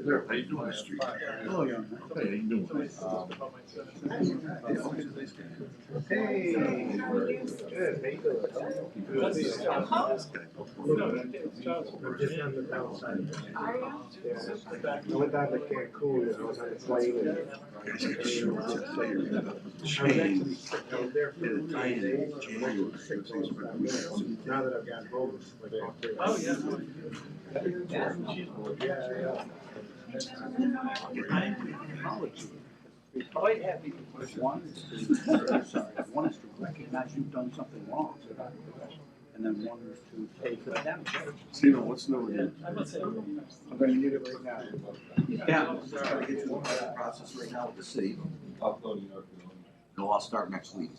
There, how you doing this street? Oh, yeah. Hey, how you doing? Hey, good. How you doing? Good. Just on the downside. Yeah. I went down to Cancun and I was on the plane and I was actually sick. I was there for 5 days. I was sick for about a minute. Now that I've got home, like, oh, yeah. Yeah. Quite happy to push one is to, sorry, one is to recognize you've done something wrong. And then one is to take it down. Stephen, what's new with you? I'm gonna need it right now. Yeah, I'm just trying to get through the process right now with the city. It'll all start next week.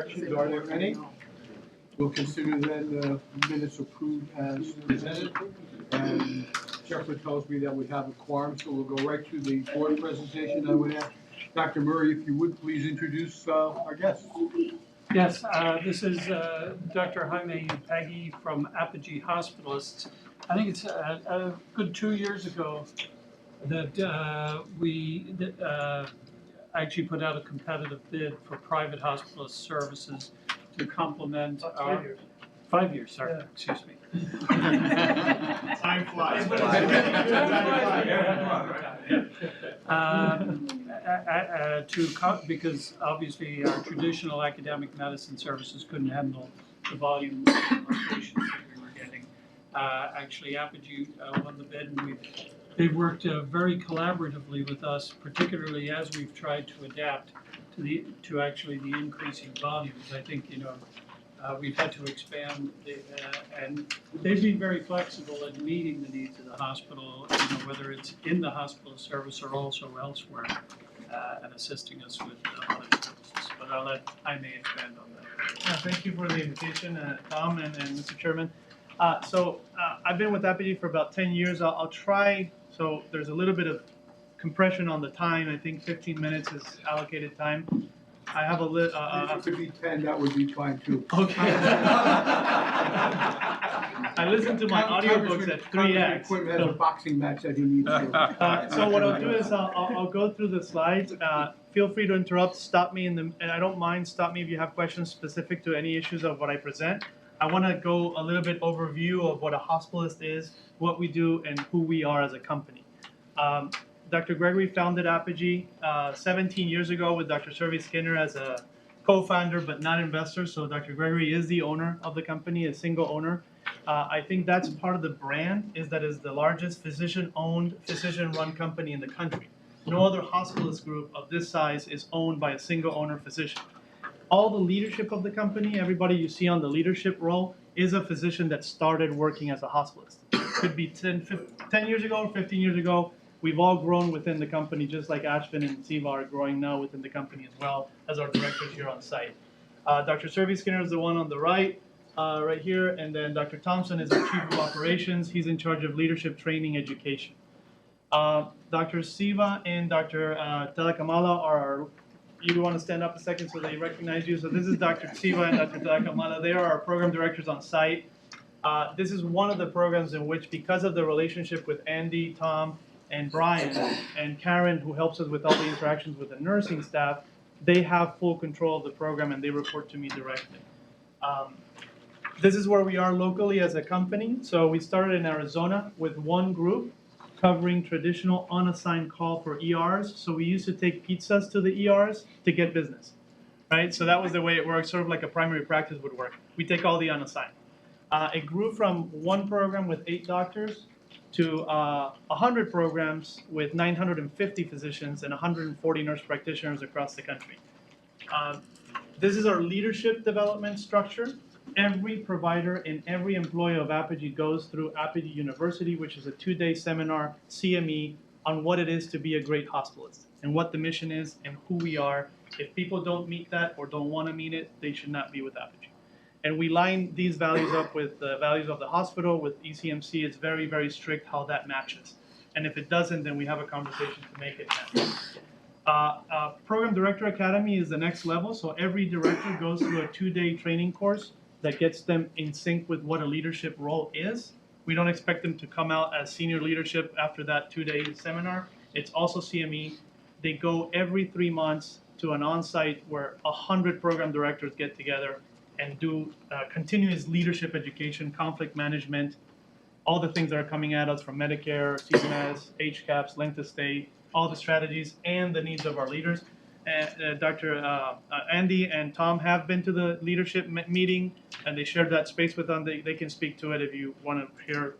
Corrections, are there any? We'll consider then the minutes approved as presented. And Jeffrey tells me that we have a quorum, so we'll go right to the board presentation. I would ask Dr. Murray, if you would, please introduce our guests. Yes, this is Dr. Jaime Peggy from Apogee Hospitalists. I think it's a good 2 years ago that we actually put out a competitive bid for private hospitalist services to complement our... 5 years. 5 years, sorry, yeah. Excuse me. Time flies. Because obviously our traditional academic medicine services couldn't handle the volume of patients that we were getting. Actually, Apogee won the bid, and they've worked very collaboratively with us, particularly as we've tried to adapt to actually the increasing volumes. I think, we've had to expand, and they've been very flexible in meeting the needs of the hospital, whether it's in the hospital service or also elsewhere, and assisting us with other services. But I'll let Jaime expand on that. Thank you for the invitation, Tom and Mr. Chairman. I've been with Apogee for about 10 years. I'll try, so there's a little bit of compression on the time. I think 15 minutes is allocated time. I have a If it could be 10, that would be fine too. Okay. I listened to my audiobooks at 3x. Equipment has a boxing match that he needs to. So what I'll do is I'll go through the slides. Feel free to interrupt, stop me and I don't mind, stop me if you have questions specific to any issues of what I present. I want to go a little bit overview of what a hospitalist is, what we do, and who we are as a company. Dr. Gregory founded Apogee 17 years ago with Dr. Servi Skinner as a co-founder but not investor. So Dr. Gregory is the owner of the company, a single owner. I think that's part of the brand, is that it's the largest physician-owned, physician-run company in the country. No other hospitalist group of this size is owned by a single owner physician. All the leadership of the company, everybody you see on the leadership role, is a physician that started working as a hospitalist. Could be 10 years ago or 15 years ago. We've all grown within the company, just like Ashvin and Siva are growing now within the company as well as our directors here on site. Dr. Servi Skinner is the one on the right here, and then Dr. Thompson is our Chief of Operations. He's in charge of leadership training education. Dr. Siva and Dr. Telakamala are you want to stand up a second so they recognize you? So this is Dr. Siva and Dr. Telakamala. They are our program directors on site. This is one of the programs in which, because of the relationship with Andy, Tom, and Brian, and Karen, who helps us with all the interactions with the nursing staff, they have full control of the program and they report to me directly. This is where we are locally as a company. So we started in Arizona with one group covering traditional unassigned call for ERs. So we used to take pizzas to the ERs to get business, right? So that was the way it worked, sort of like a primary practice would work. We take all the unassigned. It grew from one program with 8 doctors to 100 programs with 950 physicians and 140 nurse practitioners across the country. This is our leadership development structure. Every provider and every employee of Apogee goes through Apogee University, which is a 2-day seminar, CME, on what it is to be a great hospitalist and what the mission is and who we are. If people don't meet that or don't want to meet it, they should not be with Apogee. And we line these values up with the values of the hospital. With ECMC, it's very, very strict how that matches. And if it doesn't, then we have a conversation to make it match. Program Director Academy is the next level. So every director goes through a 2-day training course that gets them in sync with what a leadership role is. We don't expect them to come out as senior leadership after that 2-day seminar. It's also CME. They go every 3 months to an on-site where 100 program directors get together and do continuous leadership education, conflict management, all the things that are coming at us from Medicare, CMS, HCAPS, length of stay, all the strategies and the needs of our leaders. And Dr. Andy and Tom have been to the leadership meeting, and they shared that space with them. They can speak to it if you want to hear,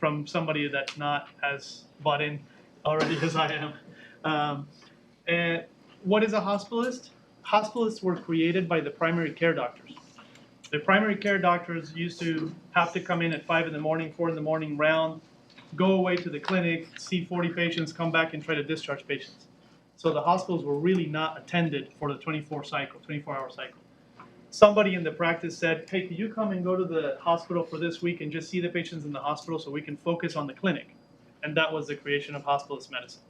from somebody that's not as bought in already as I am. And what is a hospitalist? Hospitalists were created by the primary care doctors. The primary care doctors used to have to come in at 5 in the morning, 4 in the morning, round, go away to the clinic, see 40 patients, come back and try to discharge patients. So the hospitals were really not attended for the 24-hour cycle. somebody in the practice said, hey, could you come and go to the hospital for this week and just see the patients in the hospital so we can focus on the clinic? And that was the creation of hospitalist medicine.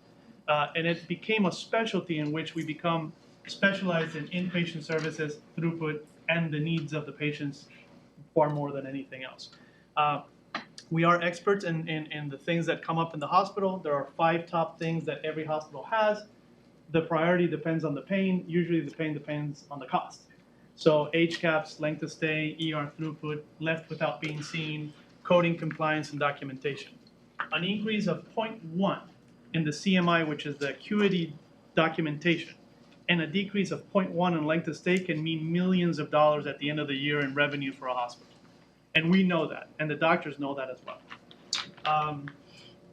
And it became a specialty in which we become specialized in inpatient services, throughput, and the needs of the patients far more than anything else. We are experts in the things that come up in the hospital. There are 5 top things that every hospital has. The priority depends on the pain. Usually the pain depends on the cost. So HCAHPS, length of stay, ER throughput, left without being seen, coding compliance, and documentation. An increase of 0.1 in the CMI, which is the acuity documentation, and a decrease of 0.1 in length of stay can mean millions of dollars at the end of the year in revenue for a hospital. And we know that, and the doctors know that as well.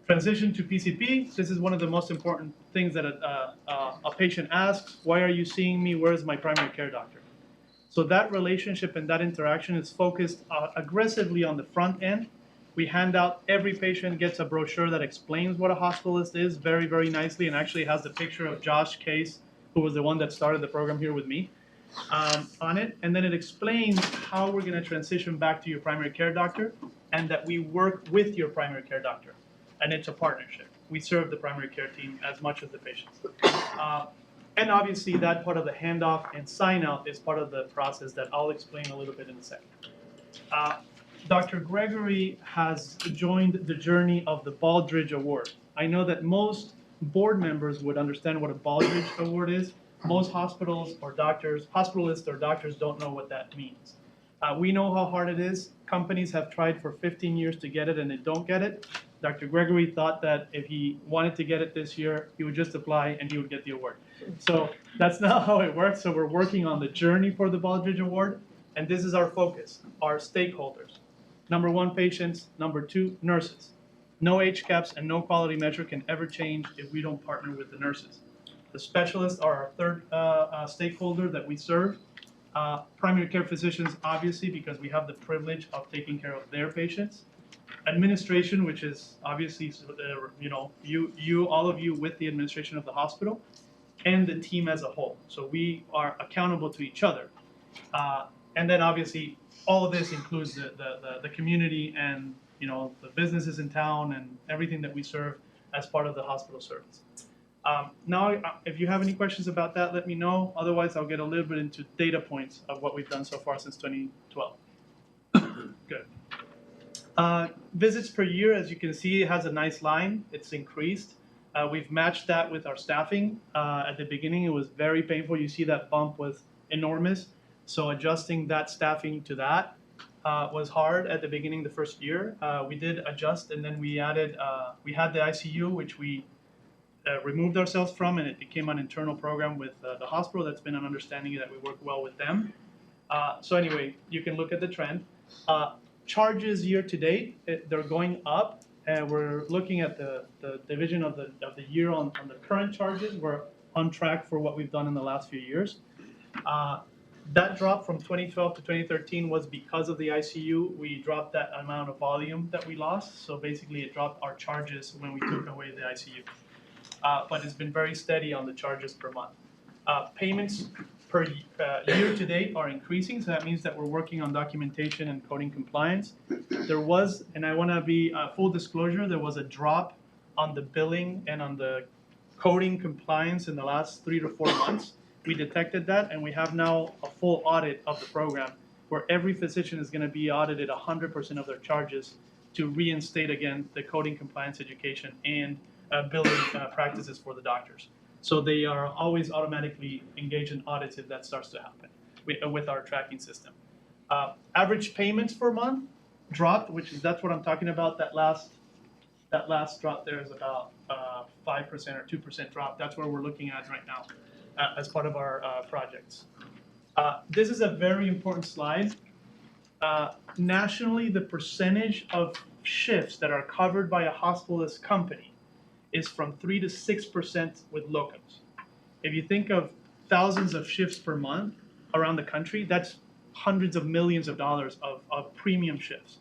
Transition to PCP, this is one of the most important things that a patient asks. Why are you seeing me? Where is my primary care doctor? So that relationship and that interaction is focused aggressively on the front end. We hand out, every patient gets a brochure that explains what a hospitalist is very, very nicely, and actually has the picture of Josh Case, who was the one that started the program here with me, on it. And then it explains how we're gonna transition back to your primary care doctor, and that we work with your primary care doctor. And it's a partnership. We serve the primary care team as much as the patients. And obviously that part of the handoff and sign out is part of the process that I'll explain a little bit in a second. Dr. Gregory has joined the journey of the Baldrige Award. I know that most board members would understand what a Baldrige Award is. Most hospitals or doctors, hospitalists or doctors don't know what that means. We know how hard it is. Companies have tried for 15 years to get it and they don't get it. Dr. Gregory thought that if he wanted to get it this year, he would just apply and he would get the award. So that's not how it works. So we're working on the journey for the Baldrige Award, and this is our focus, our stakeholders. Number 1, patients. Number 2, nurses. No HCAHPS and no quality measure can ever change if we don't partner with the nurses. The specialists are our third stakeholder that we serve. Primary care physicians, obviously, because we have the privilege of taking care of their patients. Administration, which is obviously, all of you with the administration of the hospital, and the team as a whole. So we are accountable to each other. And then obviously, all of this includes the community and the businesses in town and everything that we serve as part of the hospital service. Now, if you have any questions about that, let me know. Otherwise, I'll get a little bit into data points of what we've done so far since 2012. Good. Visits per year, as you can see, has a nice line. It's increased. We've matched that with our staffing. At the beginning, it was very painful. You see that bump was enormous. So adjusting that staffing to that was hard at the beginning, the first year. We did adjust, and then we added, we had the ICU, which we removed ourselves from, and it became an internal program with the hospital. That's been an understanding that we work well with them. So anyway, you can look at the trend. Charges year to date, they're going up, and we're looking at the division of the year on the current charges. We're on track for what we've done in the last few years. That drop from 2012 to 2013 was because of the ICU. We dropped that amount of volume that we lost. So basically it dropped our charges when we took away the ICU. But it's been very steady on the charges per month. Payments per year to date are increasing. So that means that we're working on documentation and coding compliance. There was, and I want to be full disclosure, there was a drop on the billing and on the coding compliance in the last 3 to 4 months. We detected that, and we have now a full audit of the program where every physician is going to be audited 100% of their charges to reinstate again the coding compliance education and billing practices for the doctors. So they are always automatically engaged in audits if that starts to happen with our tracking system. Average payments per month dropped, that's what I'm talking about. That last drop there is about 5% or 2% drop. That's what we're looking at right now as part of our projects. This is a very important slide. Nationally, the percentage of shifts that are covered by a hospitalist company is from 3 to 6% with locums. If you think of thousands of shifts per month around the country, that's hundreds of millions of dollars of premium shifts.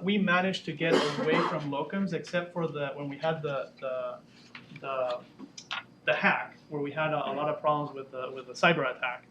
We managed to get away from locums, except for when we had the hack, where we had a lot of problems with the cyber attack.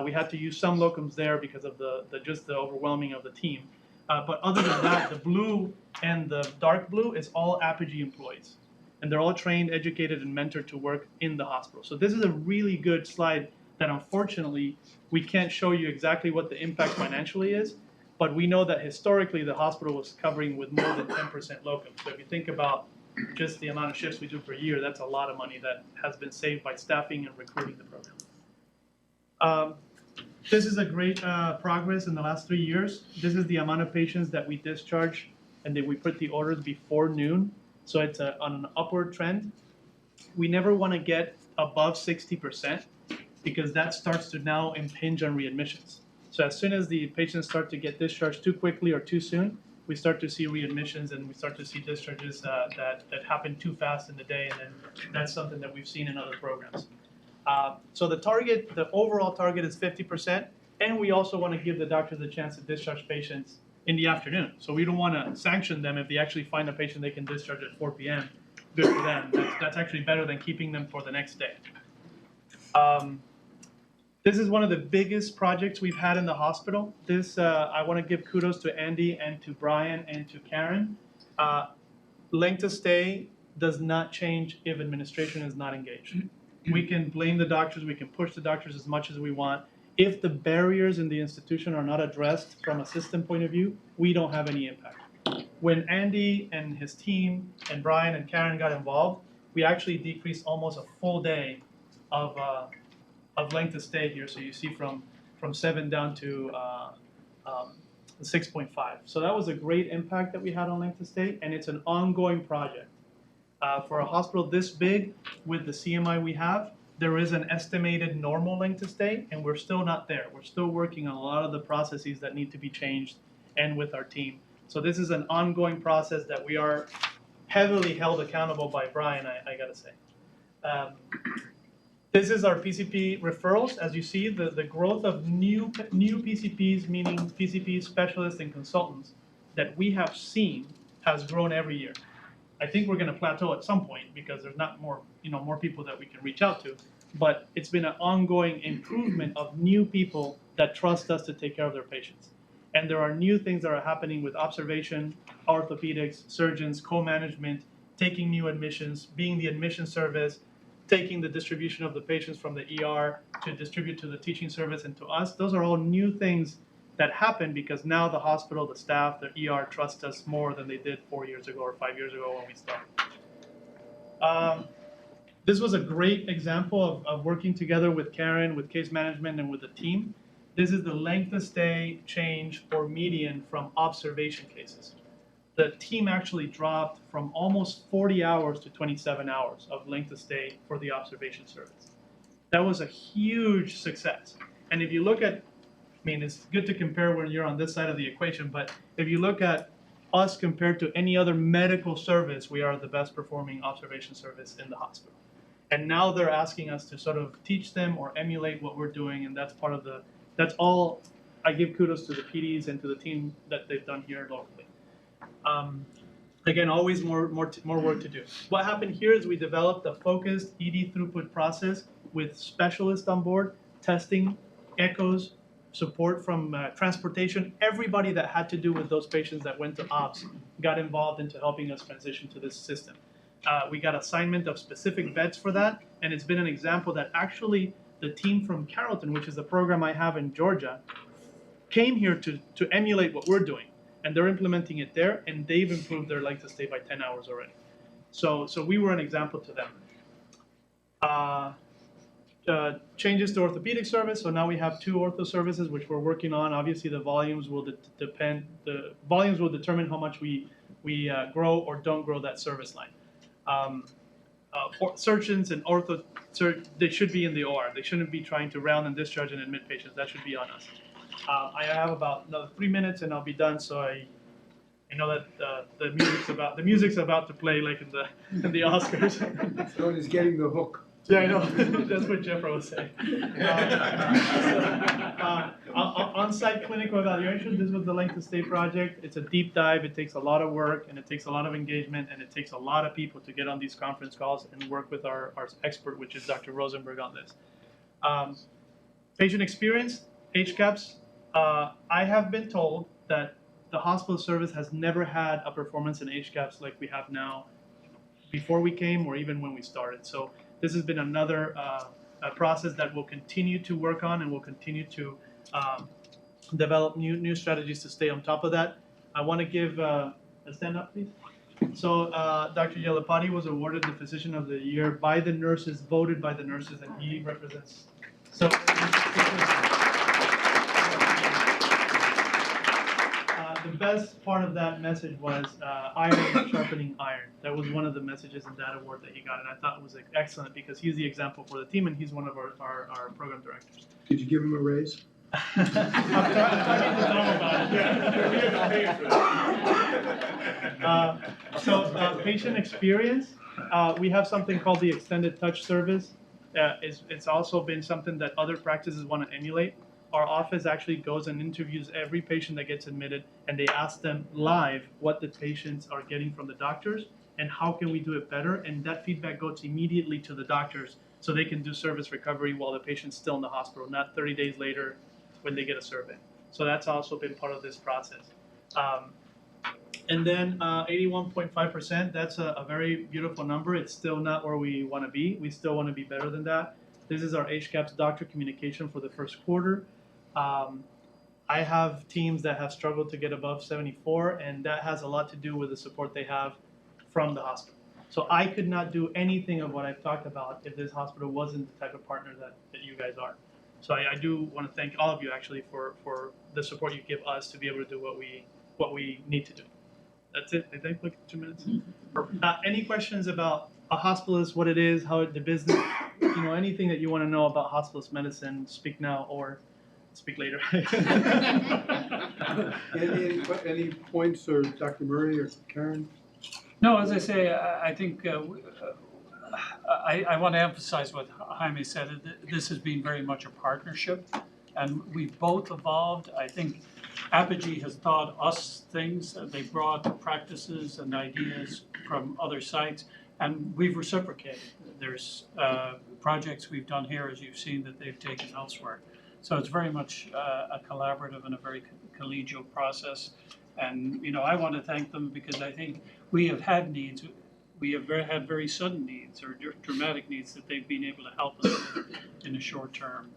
We had to use some locums there because of the just the overwhelming of the team. But other than that, the blue and the dark blue is all Apogee employees. And they're all trained, educated, and mentored to work in the hospital. So this is a really good slide that unfortunately we can't show you exactly what the impact financially is, but we know that historically the hospital was covering with more than 10% locum. So if you think about just the amount of shifts we do per year, that's a lot of money that has been saved by staffing and recruiting the program. This is a great progress in the last 3 years. This is the amount of patients that we discharge and that we put the orders before noon. So it's on an upward trend. We never want to get above 60% because that starts to now impinge on readmissions. So as soon as the patients start to get discharged too quickly or too soon, we start to see readmissions and we start to see discharges that happen too fast in the day, and then that's something that we've seen in other programs. So the overall target is 50%, and we also want to give the doctors a chance to discharge patients in the afternoon. So we don't want to sanction them if they actually find a patient they can discharge at 4 p.m. Good for them. That's actually better than keeping them for the next day. This is one of the biggest projects we've had in the hospital. I want to give kudos to Andy and to Brian and to Karen. Length of stay does not change if administration is not engaged. We can blame the doctors, we can push the doctors as much as we want. If the barriers in the institution are not addressed from a system point of view, we don't have any impact. When Andy and his team and Brian and Karen got involved, we actually decreased almost a full day of length of stay here. So you see from 7 down to 6.5. So that was a great impact that we had on length of stay, and it's an ongoing project. For a hospital this big, with the CMI we have, there is an estimated normal length of stay, and we're still not there. We're still working on a lot of the processes that need to be changed and with our team. So this is an ongoing process that we are heavily held accountable by Brian, I gotta say. This is our PCP referrals. As you see, the growth of new PCPs, meaning PCPs, specialists, and consultants that we have seen has grown every year. I think we're going to plateau at some point because there's not more people that we can reach out to. But it's been an ongoing improvement of new people that trust us to take care of their patients. And there are new things that are happening with observation, orthopedics, surgeons, co-management, taking new admissions, being the admission service, taking the distribution of the patients from the ER to distribute to the teaching service and to us. Those are all new things that happen because now the hospital, the staff, the ER trust us more than they did 4 years ago or 5 years ago when we started. This was a great example of working together with Karen, with case management, and with the team. This is the length of stay change or median from observation cases. The team actually dropped from almost 40 hours to 27 hours of length of stay for the observation service. That was a huge success. And if you look at, it's good to compare when you're on this side of the equation, but if you look at us compared to any other medical service, we are the best performing observation service in the hospital. And now they're asking us to sort of teach them or emulate what we're doing, and that's all I give kudos to the PDs and to the team that they've done here locally. Again, always more work to do. What happened here is we developed a focused ED throughput process with specialists on board, testing, echoes, support from transportation. Everybody that had to do with those patients that went to ops got involved into helping us transition to this system. We got assignment of specific beds for that, and it's been an example that actually the team from Carrollton, which is the program I have in Georgia, came here to emulate what we're doing, and they're implementing it there, and they've improved their length of stay by 10 hours already. So we were an example to them. Changes to orthopedic service. So now we have 2 ortho services, which we're working on. Obviously, the volumes will determine how much we grow or don't grow that service line. Surgeons and ortho, they should be in the OR. They shouldn't be trying to round and discharge and admit patients. That should be on us. I have about another 3 minutes and I'll be done. So I know that the music's about to play like in the Oscars. So it is getting the hook. Yeah, I know. That's what Jeffro was saying. On-site clinical evaluation. This was the length of stay project. It's a deep dive. It takes a lot of work and it takes a lot of engagement and it takes a lot of people to get on these conference calls and work with our expert, which is Dr. Rosenberg, on this. Patient experience, HCAPS. I have been told that the hospital service has never had a performance in HCAPS like we have now before we came or even when we started. So this has been another a process that we'll continue to work on, and we'll continue to develop new strategies to stay on top of that. I want to give a stand up, please. So Dr. Yalapati was awarded the Physician of the Year by the nurses, voted by the nurses, and he represents. So the best part of that message was iron sharpening iron. That was one of the messages in that award that he got, and I thought it was excellent because he's the example for the team, and he's one of our program directors. Did you give him a raise? I'm talking to Tom about it. So patient experience, we have something called the extended touch service. It's also been something that other practices want to emulate. Our office actually goes and interviews every patient that gets admitted, and they ask them live what the patients are getting from the doctors and how can we do it better, and that feedback goes immediately to the doctors so they can do service recovery while the patient's still in the hospital, not 30 days later when they get a survey. So that's also been part of this process. And then 81.5%, that's a very beautiful number. It's still not where we want to be. We still want to be better than that. This is our HCAPS doctor communication for the first quarter. I have teams that have struggled to get above 74, and that has a lot to do with the support they have from the hospital. So I could not do anything of what I've talked about if this hospital wasn't the type of partner that you guys are. So I do want to thank all of you actually for the support you give us to be able to do what we need to do. That's it. Did I take like 2 minutes? Any questions about a hospitalist, what it is, how the business, anything that you want to know about hospitalist medicine, speak now or speak later. Any points, or Dr. Murray or Karen? No, as I say, I think I want to emphasize what Jaime said. This has been very much a partnership, and we've both evolved. I think Apogee has taught us things. They brought practices and ideas from other sites, and we've reciprocated. There's projects we've done here, as you've seen, that they've taken elsewhere. So it's very much a collaborative and a very collegial process. And I want to thank them because I think we have had needs. We have had very sudden needs or dramatic needs that they've been able to help us with in the short term,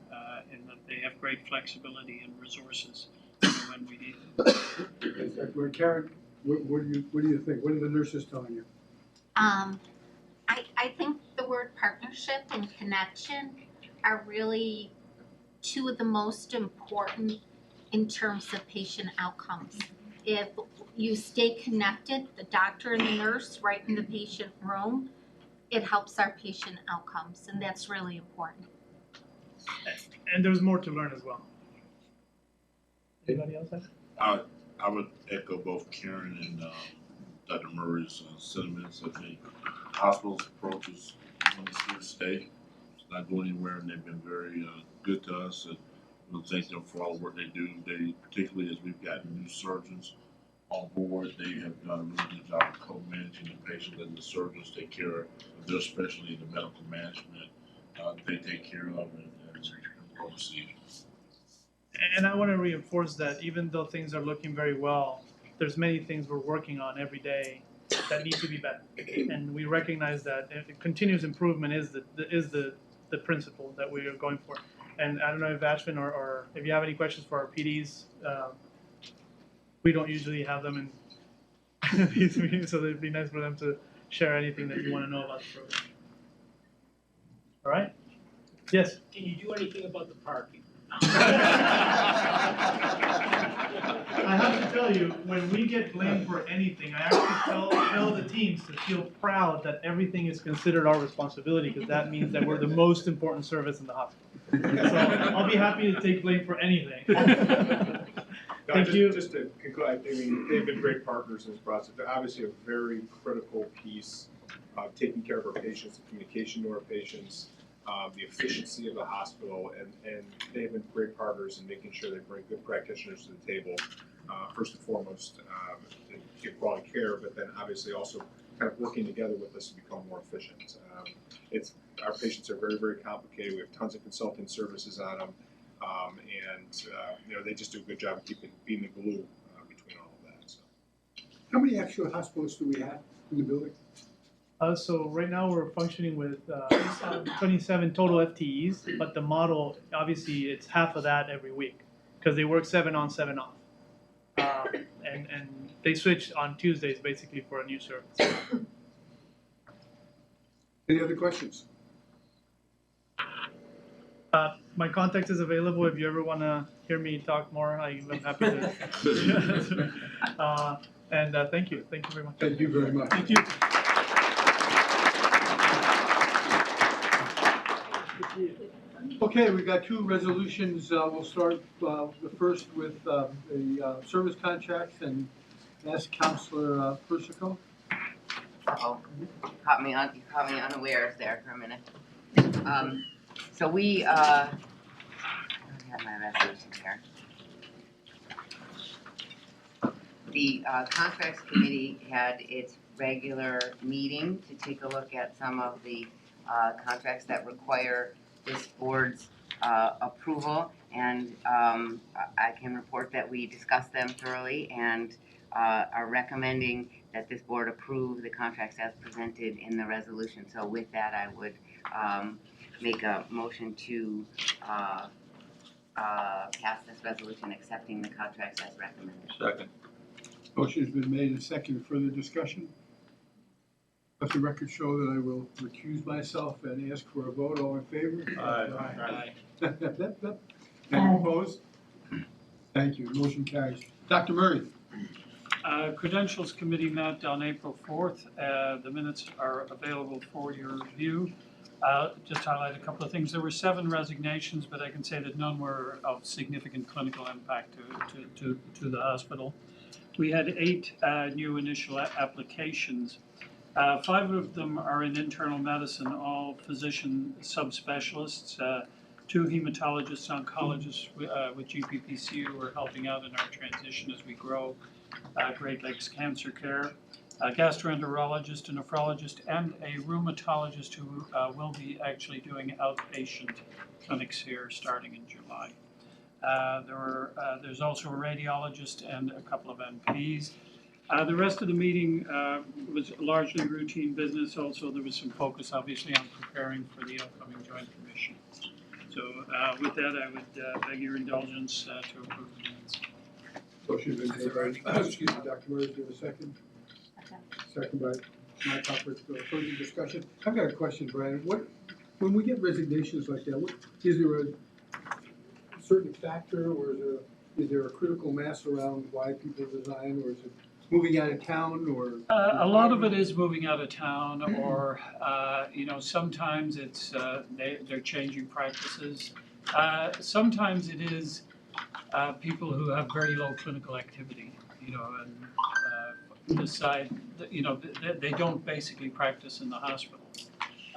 in that they have great flexibility and resources when we need them. Karen, what do you think? What are the nurses telling you? I think the word partnership and connection are really two of the most important in terms of patient outcomes. If you stay connected, the doctor and the nurse right in the patient room, it helps our patient outcomes, and that's really important. And there's more to learn as well. Anybody else have? I would echo both Karen and Dr. Murray's sentiments. I think hospitals' approach is one that's here to stay. It's not going anywhere, and they've been very good to us. And we'll thank them for all the work they do. They, particularly as we've gotten new surgeons on board, they have done a really good job of co-managing the patient, and the surgeons take care of their specialty in the medical management. They take care of and oversee. And I want to reinforce that even though things are looking very well, there's many things we're working on every day that need to be better. And we recognize that continuous improvement is the principle that we are going for. And I don't know if Ashvin or if you have any questions for our PDs, we don't usually have them in these meetings, so it'd be nice for them to share anything that you want to know about the program. All right? Yes? Can you do anything about the parking? I have to tell you, when we get blamed for anything, I actually tell the teams to feel proud that everything is considered our responsibility, because that means that we're the most important service in the hospital. So I'll be happy to take blame for anything. Thank you. Just to conclude, I mean, they've been great partners in this process. They're obviously a very critical piece of taking care of our patients, the communication to our patients, the efficiency of the hospital, and they've been great partners in making sure they bring good practitioners to the table, first and foremost, to give quality care, but then obviously also kind of working together with us to become more efficient. Our patients are very, very complicated. We have tons of consulting services on them. They just do a good job of being the glue between all of that. So. How many extra hospitalists do we have in the building? So right now we're functioning with 27 total FTEs, but the model, obviously, it's half of that every week because they work 7 on, 7 off. And they switch on Tuesdays basically for a new service. Any other questions? My contact is available if you ever want to hear me talk more. I'm happy to. Thank you. Thank you very much. Thank you very much. Thank you. Okay, we've got 2 resolutions. We'll start the first with the service contracts and ask Councilor Persico. Oh, you caught me unawares there for a minute. So we, I don't have my resolution here. The Contracts Committee had its regular meeting to take a look at some of the contracts that require this board's approval, and I can report that we discussed them thoroughly and are recommending that this board approve the contracts as presented in the resolution. So with that, I would make a motion to pass this resolution accepting the contracts as recommended. Second. Motion's been made and seconded. Further discussion? Let the record show that I will recuse myself and ask for a vote. All in favor? Aye. Any opposed? Thank you. Motion carries. Dr. Murray. Credentials Committee met on April 4th. The minutes are available for your review. Just highlight a couple of things. There were 7 resignations, but I can say that none were of significant clinical impact to the hospital. We had 8 new initial applications. 5 of them are in internal medicine, all physician subspecialists. 2 hematologists, oncologists with GPPCU who are helping out in our transition as we grow Great Lakes Cancer Care. A gastroenterologist, a nephrologist, and a rheumatologist who will be actually doing outpatient clinics here starting in July. There's also a radiologist and a couple of NPs. The rest of the meeting was largely routine business. Also, there was some focus, obviously, on preparing for the upcoming Joint Commission. So with that, I would beg your indulgence to approve the minutes. Motion's been made by, excuse me, Dr. Murray, do you have a second? Second by Mike Hopper. Further discussion? I've got a question, Brian. When we get resignations like that, is there a certain factor, or is there a critical mass around why people resign, or is it moving out of town, or? A lot of it is moving out of town, or sometimes it's they're changing practices. Sometimes it is people who have very low clinical activity, and decide that, they don't basically practice in the hospital.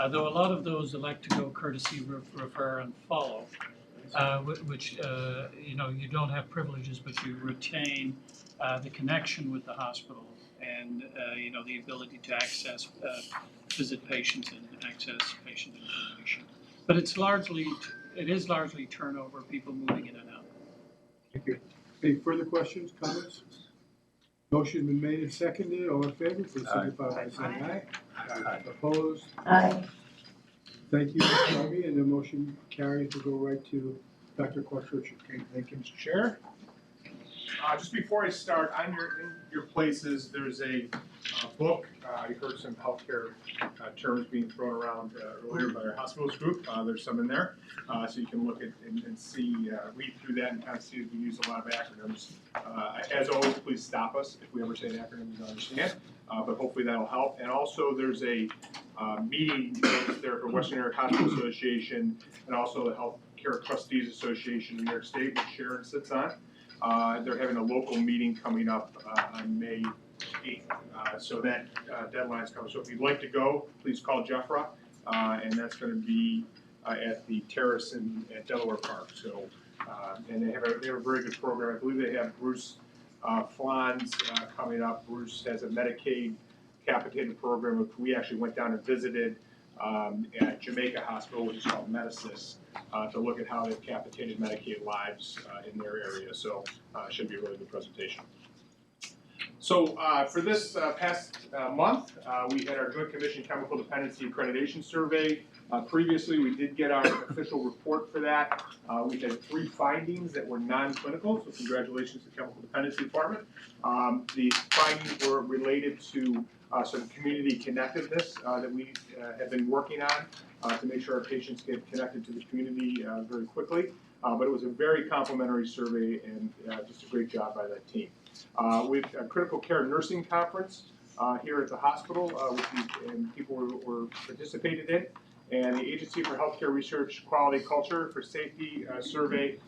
Though a lot of those elect to go courtesy refer and follow, which you don't have privileges, but you retain the connection with the hospital and the ability to access, visit patients and access patient information. But it is largely turnover, people moving in and out. Thank you. Any further questions, comments? Motion's been made and seconded. All in favor, please signify by saying aye. Aye. Opposed? Aye. Thank you, Mr. Harvey, and the motion carries to go right to Dr. Quattrochi. Okay, thank you, Mr. Chair. Just before I start, in your places, there's a book. You heard some healthcare terms being thrown around earlier by our hospitals group. There's some in there, so you can look at and see, read through that and kind of see if we use a lot of acronyms. As always, please stop us if we ever say an acronym you don't understand, but hopefully that'll help. And also, there's a meeting there for Western New York Hospital Association and also the Healthcare Trustees Association in New York State, which Sharon sits on. They're having a local meeting coming up on May 8th. So that deadline's coming. So if you'd like to go, please call Jeffra, and that's going to be at the Terrace at Delaware Park. So, and they have a very good program. I believe they have Bruce Flans coming up. Bruce has a Medicaid capitated program, which we actually went down and visited at Jamaica Hospital, which is called Medisys, to look at how they've capitated Medicaid lives in their area. So should be a really good presentation. So for this past month, we had our Joint Commission Chemical Dependency Accreditation Survey. Previously, we did get our official report for that. We had 3 findings that were non-clinical, so congratulations to the Chemical Dependency Department. The findings were related to some community connectedness that we have been working on to make sure our patients get connected to the community very quickly. But it was a very complimentary survey and just a great job by that team. We had a critical care nursing conference here at the hospital, and people were participated in. And the Agency for Healthcare Research Quality Culture for Safety survey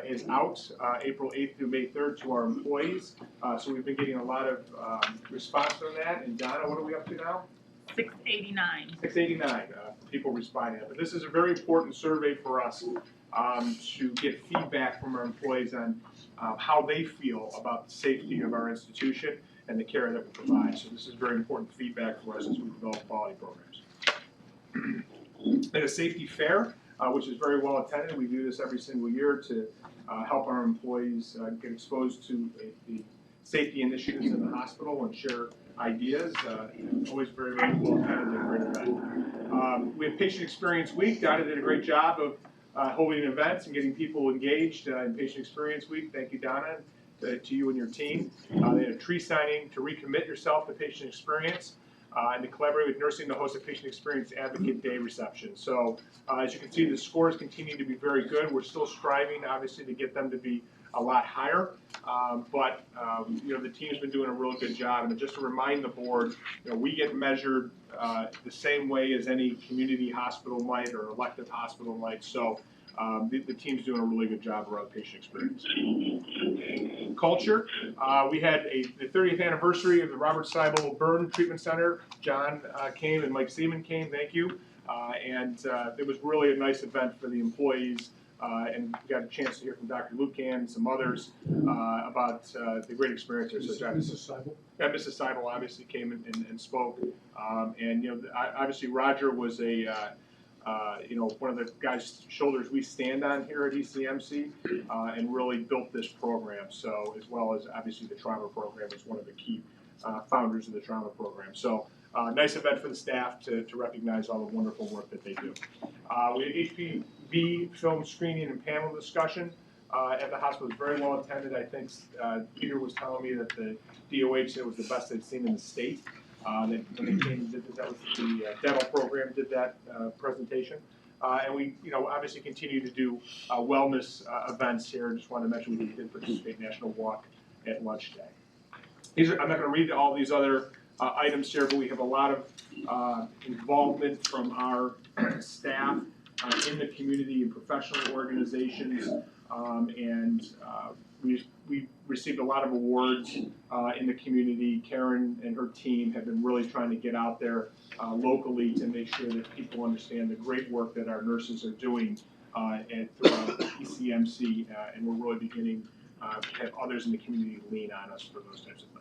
is out April 8th through May 3rd to our employees. So we've been getting a lot of response from that. And Donna, what are we up to now? 689. 689 people responding. But this is a very important survey for us to get feedback from our employees on how they feel about the safety of our institution and the care that we provide. So this is very important feedback for us as we develop quality programs. And a safety fair, which is very well attended. We do this every single year to help our employees get exposed to the safety initiatives in the hospital and share ideas. Always very, very well attended and a great event. We have Patient Experience Week. Donna did a great job of holding events and getting people engaged in Patient Experience Week. Thank you, Donna, to you and your team. They had a tree signing to recommit yourself to patient experience. And to collaborate with nursing to host a Patient Experience Advocate Day reception. So as you can see, the scores continue to be very good. We're still striving, obviously, to get them to be a lot higher. But you know, the team's been doing a really good job. And just to remind the board, you know, we get measured the same way as any community hospital might or elective hospital might. So the team's doing a really good job around patient experience. Culture. We had the 30th anniversary of the Robert Seibel Burn Treatment Center. John came and Mike Seaman came, thank you. And it was really a nice event for the employees. And we got a chance to hear from Dr. Lucan and some others about the great experience there. So Mrs. Seibel? Yeah, Mrs. Seibel obviously came and spoke. And you know, obviously Roger was a you know, one of the guys' shoulders we stand on here at ECMC, and really built this program. So, as well as obviously the trauma program is one of the key founders of the trauma program. So, nice event for the staff to recognize all the wonderful work that they do. We had HPV film screening and panel discussion at the hospital. It was very well attended. I think Peter was telling me that the DOH said it was the best they'd seen in the state. When they came and did that was the dental program did that presentation. And we, you know, obviously continue to do wellness events here. Just wanted to mention we did participate in National Walk at Lunch Day. I'm not going to read all these other items here, but we have a lot of involvement from our staff in the community and professional organizations, and we received a lot of awards in the community. Karen and her team have been really trying to get out there locally to make sure that people understand the great work that our nurses are doing throughout ECMC, and we're really beginning to have others in the community lean on us for those types of things.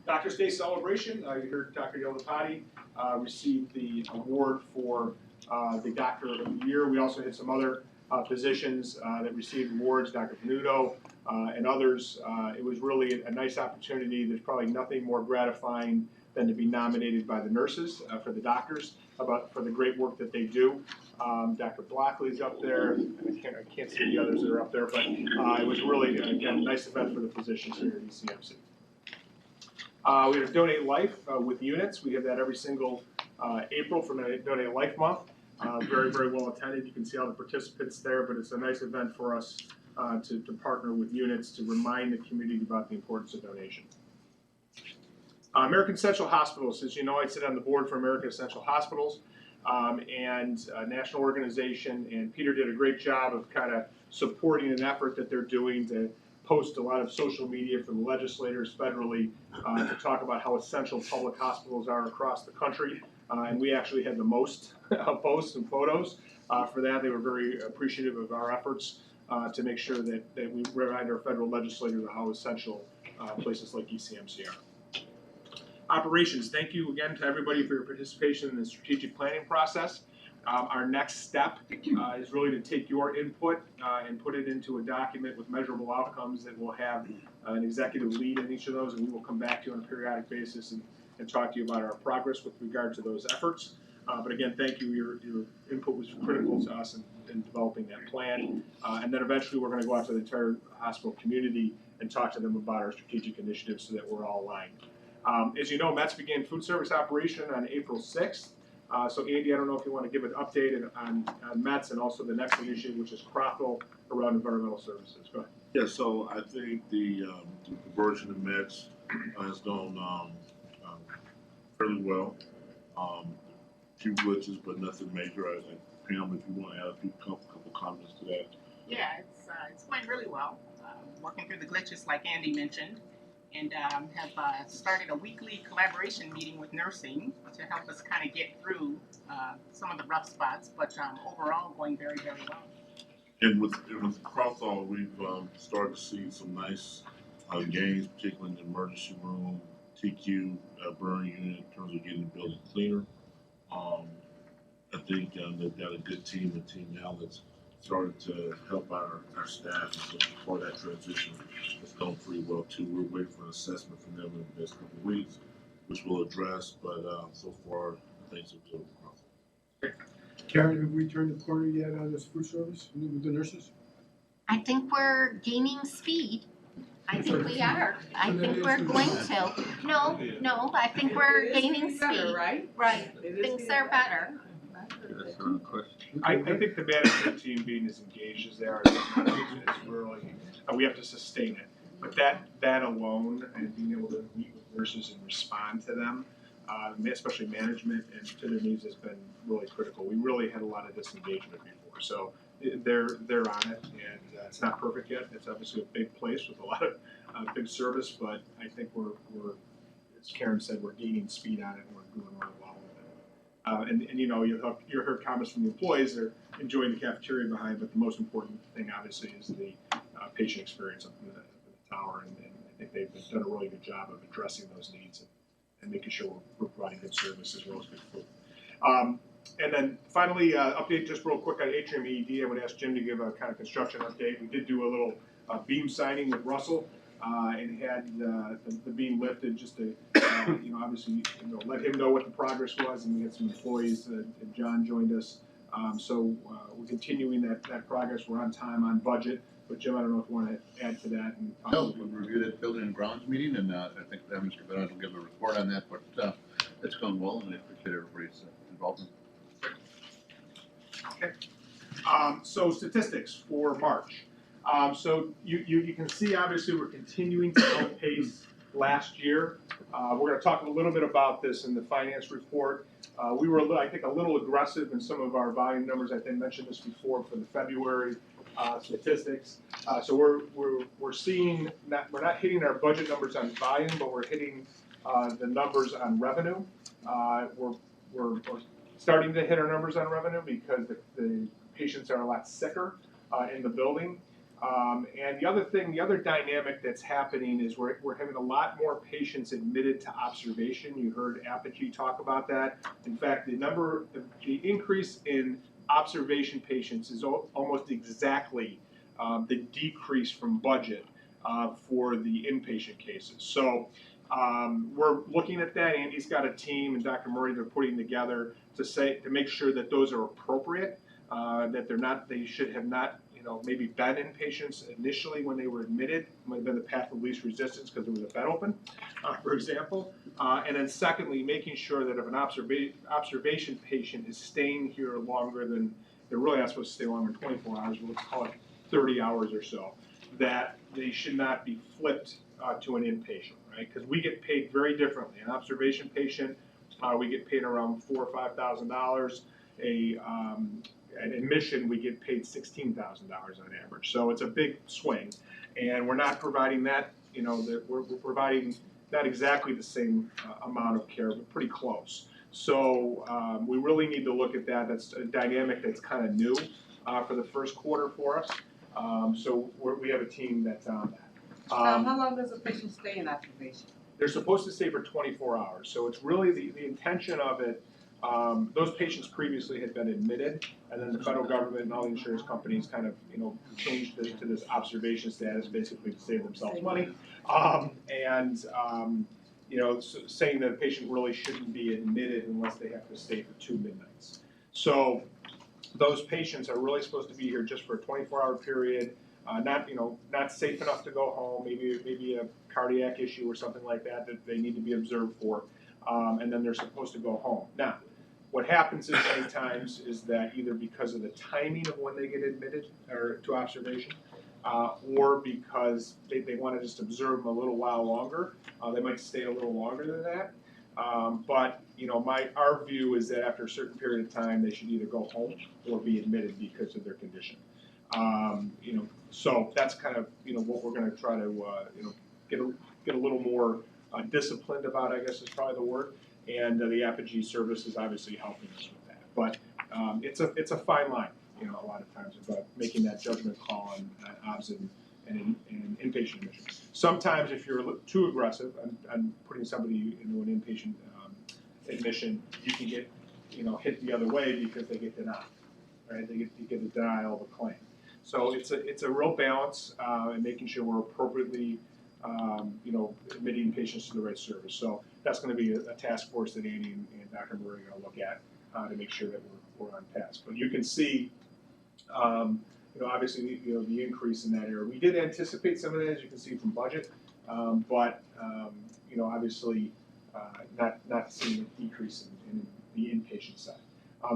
Doctor's Day celebration. You heard Dr. Yolapati receive the award for the Doctor of the Year. We also had some other physicians that received awards, Dr. Panuto and others. It was really a nice opportunity. There's probably nothing more gratifying than to be nominated by the nurses for the doctors for the great work that they do. Dr. Blockley's up there. I can't see the others that are up there, but it was really, again, a nice event for the physicians here at ECMC. We have Donate Life with units. We have that every single April for Donate Life Month. Very, very well attended. You can see all the participants there, but it's a nice event for us to partner with units to remind the community about the importance of donation. American Essential Hospitals. As you know, I sit on the board for American Essential Hospitals and a national organization, and Peter did a great job of kind of supporting an effort that they're doing to post a lot of social media from legislators federally to talk about how essential public hospitals are across the country. And we actually had the most posts and photos for that. They were very appreciative of our efforts to make sure that we remind our federal legislators of how essential places like ECMC are. Operations, thank you again to everybody for your participation in the strategic planning process. Our next step is really to take your input and put it into a document with measurable outcomes that will have an executive lead in each of those, and we will come back to you on a periodic basis and talk to you about our progress with regard to those efforts. But again, thank you. Your input was critical to us in developing that plan. And then eventually we're going to go out to the entire hospital community and talk to them about our strategic initiatives so that we're all aligned. As you know, Mets began food service operation on April 6th. So Andy, I don't know if you want to give an update on Mets and also the next initiative, which is Crothville around environmental services. Go ahead. Yeah, so I think the conversion of Mets has gone fairly well. Few glitches, but nothing major. Pam, if you want to add a couple comments to that. Yeah, it's going really well. Working through the glitches like Andy mentioned, and have started a weekly collaboration meeting with nursing to help us kind of get through some of the rough spots, but overall going very, very well. And with Crothall, we've started to see some nice gains, particularly in the emergency room, TQ, burn unit, in terms of getting the building cleaner. I think they've got a good team now that's started to help our staff. And so for that transition, it's going pretty well too. We're waiting for an assessment from them in the next couple of weeks, which we'll address. But so far, things are good. Karen, have we turned the corner yet on this food service with the nurses? I think we're gaining speed. I think we are. I think we're going to. No, I think we're gaining speed. Right? Right. Things are better. I think the management team being as engaged as they are is really, we have to sustain it. But that alone and being able to meet with nurses and respond to them, especially management and to their needs, has been really critical. We really had a lot of disengagement before, so they're on it, and it's not perfect yet. It's obviously a big place with a lot of big service, but I think we're, as Karen said, we're gaining speed on it, and we're doing really well with it. And you know, you heard comments from the employees. They're enjoying the cafeteria behind, but the most important thing, obviously, is the patient experience up in the tower, and I think they've done a really good job of addressing those needs and making sure we're providing good service as well as good food. And then finally, update just real quick on Atrium ED. I would ask Jim to give a kind of construction update. We did do a little beam signing with Russell and had the beam lifted just to, obviously, let him know what the progress was, and we had some employees. And John joined us. So we're continuing that progress. We're on time, on budget. But Jim, I don't know if you want to add to that. No, we reviewed it, building and grounds meeting, and I think that Mr. Bennett will give a report on that, but it's gone well, and I appreciate everybody's involvement. Okay. So statistics for March. So you can see, obviously, we're continuing to outpace last year. We're going to talk a little bit about this in the finance report. We were, I think, a little aggressive in some of our volume numbers. I think I mentioned this before for the February statistics. So we're seeing we're not hitting our budget numbers on volume, but we're hitting the numbers on revenue. We're starting to hit our numbers on revenue because the patients are a lot sicker in the building. And the other dynamic that's happening is we're having a lot more patients admitted to observation. You heard Apogee talk about that. In fact, the increase in observation patients is almost exactly the decrease from budget for the inpatient cases. So we're looking at that. Andy's got a team, and Dr. Murray, they're putting together to make sure that those are appropriate, that they should have not, maybe been inpatients initially when they were admitted. It might have been the path of least resistance because there was a bed open, for example. And then secondly, making sure that if an observation patient is staying here longer than, they're really not supposed to stay longer than 24 hours, but let's call it 30 hours or so, that they should not be flipped to an inpatient, right? Because we get paid very differently. An observation patient, we get paid around $4,000 or $5,000. An admission, we get paid $16,000 on average. So it's a big swing, and we're not providing that. We're providing not exactly the same amount of care, but pretty close. So we really need to look at that. That's a dynamic that's kind of new for the first quarter for us. So we have a team that's on that. How long does a patient stay in observation? they're supposed to stay for 24 hours. So it's really the intention of it. Those patients previously had been admitted, and then the federal government and all the insurance companies kind of, changed to this observation status, basically to save themselves money, saying that a patient really shouldn't be admitted unless they have to stay for 2 midnights. So those patients are really supposed to be here just for a 24-hour period. Not safe enough to go home. Maybe a cardiac issue or something like that they need to be observed for, and then they're supposed to go home. Now, what happens is many times is that either because of the timing of when they get admitted or to observation, or because they want to just observe them a little while longer, they might stay a little longer than that. But our view is that after a certain period of time, they should either go home or be admitted because of their condition. So that's kind of what we're going to try to get a little more disciplined about, I guess is probably the word. And the Apogee service is obviously helping us with that. But it's a fine line, a lot of times about making that judgment call on obs and inpatient admission. Sometimes if you're too aggressive on putting somebody into an inpatient admission, you can get hit the other way because they get denied, right? You get a denial of a claim. So it's a real balance in making sure we're appropriately admitting patients to the right service. So that's going to be a task force that Andy and Dr. Murray are going to look at to make sure that we're on task. But you can see, obviously, the increase in that area. We did anticipate some of that, as you can see from budget, but obviously not seeing a decrease in the inpatient side.